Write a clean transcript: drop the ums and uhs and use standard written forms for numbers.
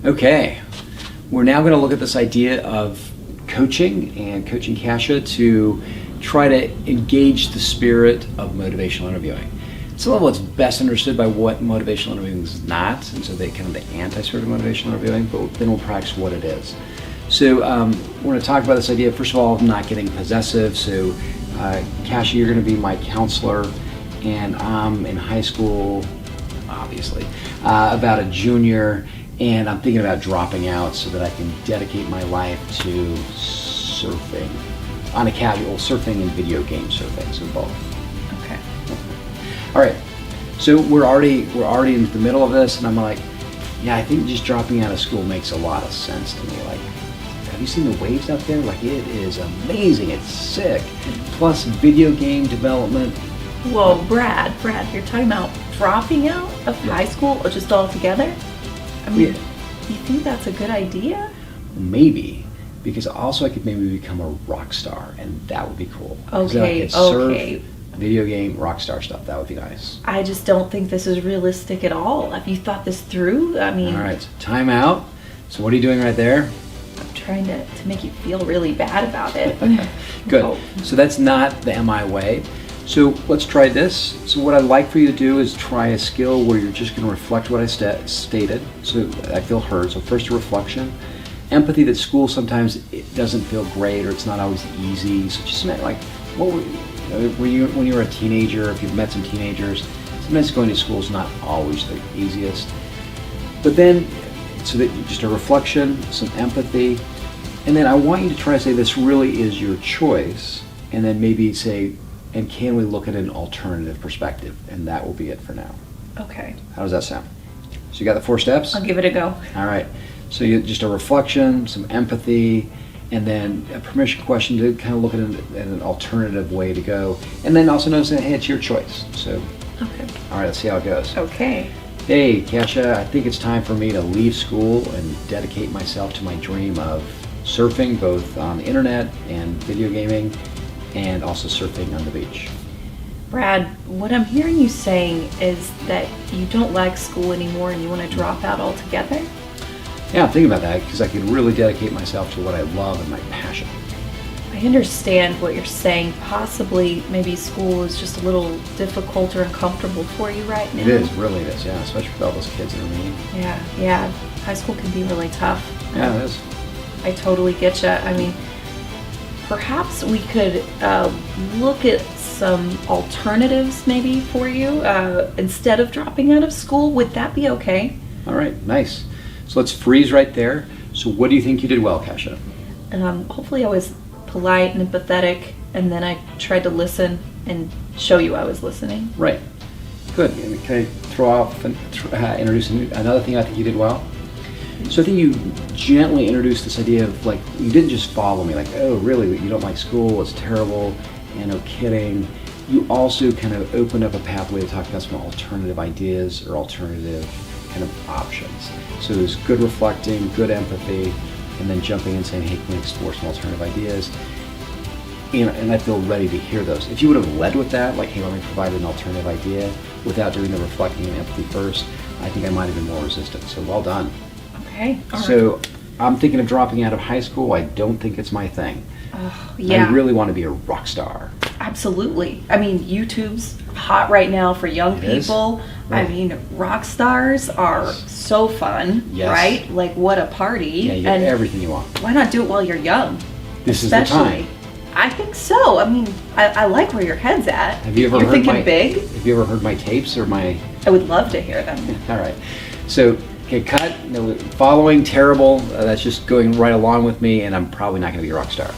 Okay, we're now going to look at this idea of coaching and coaching Kasia to try to engage the spirit of motivational interviewing. It's a level that's best understood by what motivational interviewing is not, and so they kind of the anti-spirit of motivational interviewing, but then we'll practice what it is. So we're going to talk about this idea, first of all, of not getting possessive. So Kasia, you're going to be my counselor, and I'm in high school, obviously, about a junior, and I'm thinking about dropping out so that I can dedicate my life to surfing, on a casual, surfing and video game surfing, so both. Okay. All right, so we're already in the middle of this, and I'm like, yeah, I think just dropping out of school makes a lot of sense to me. Like, have you seen the waves out there? Like, it is amazing, it's sick. Plus video game development. Whoa, Brad, you're talking about dropping out of high school or just altogether? I mean, you think that's a good idea? Maybe, because also I could maybe become a rock star, and that would be cool. Okay. Surf, video game, rock star stuff, that would be nice. I just don't think this is realistic at all. Have you thought this through? I mean... All right, time out. So what are you doing right there? I'm trying to make you feel really bad about it. Good. Oh. So that's not the MI way. So let's try this. So what I'd like for you to do is try a skill where you're just going to reflect what I stated. So I feel heard. So first a reflection. Empathy that school sometimes it doesn't feel great or it's not always easy. So just like, what were when you were a teenager, if you've met some teenagers, sometimes going to school is not always the easiest. But then, so that just a reflection, some empathy, and then I want you to try to say this really is your choice, and then maybe say, and can we look at an alternative perspective? And that will be it for now. Okay. How does that sound? So you got the 4 steps? I'll give it a go. All right. So you just a reflection, some empathy, and then a permission question to kind of look at an alternative way to go. And then also notice that, hey, it's your choice. So, Okay. all right, let's see how it goes. Okay. Hey, Kasia, I think it's time for me to leave school and dedicate myself to my dream of surfing, both on the internet and video gaming, and also surfing on the beach. Brad, what I'm hearing you saying is that you don't like school anymore and you want to drop out altogether? Yeah, I'm thinking about that because I could really dedicate myself to what I love and my passion. I understand what you're saying. Possibly, maybe school is just a little difficult or uncomfortable for you right now. It is, really it is, yeah, especially with all those kids that are mean. Yeah. High school can be really tough. Yeah, it is. I totally get you. I mean, perhaps we could look at some alternatives maybe for you instead of dropping out of school. Would that be okay? All right, nice. So let's freeze right there. So what do you think you did well, Kasia? Hopefully I was polite and empathetic, and then I tried to listen and show you I was listening. Right. Good. And can I throw off and introduce another thing I think you did well? So I think you gently introduced this idea of, like, you didn't just follow me, like, oh, really, you don't like school, it's terrible, and no kidding. You also kind of opened up a pathway to talk about some alternative ideas or alternative kind of options. So it was good reflecting, good empathy, and then jumping in and saying, hey, can we explore some alternative ideas? And I feel ready to hear those. If you would have led with that, like, hey, let me provide an alternative idea, without doing the reflecting and empathy first, I think I might have been more resistant. So well done. Okay. All So right. I'm thinking of dropping out of high school. I don't think it's my thing. Yeah. I really want to be a rock star. Absolutely. I mean, YouTube's hot right now for young It is? people. I Right. mean, rock stars are so fun, Yes. right? Like, what a party. Yeah, you get everything you want. Why not do it while you're young? This is the time. I think so. I mean, I like where your head's at. Have you ever You're heard thinking my big? Have you ever heard my tapes or my? I would love to hear them. All right. So, okay, cut. No, following terrible. That's just going right along with me, and I'm probably not going to be a rock star.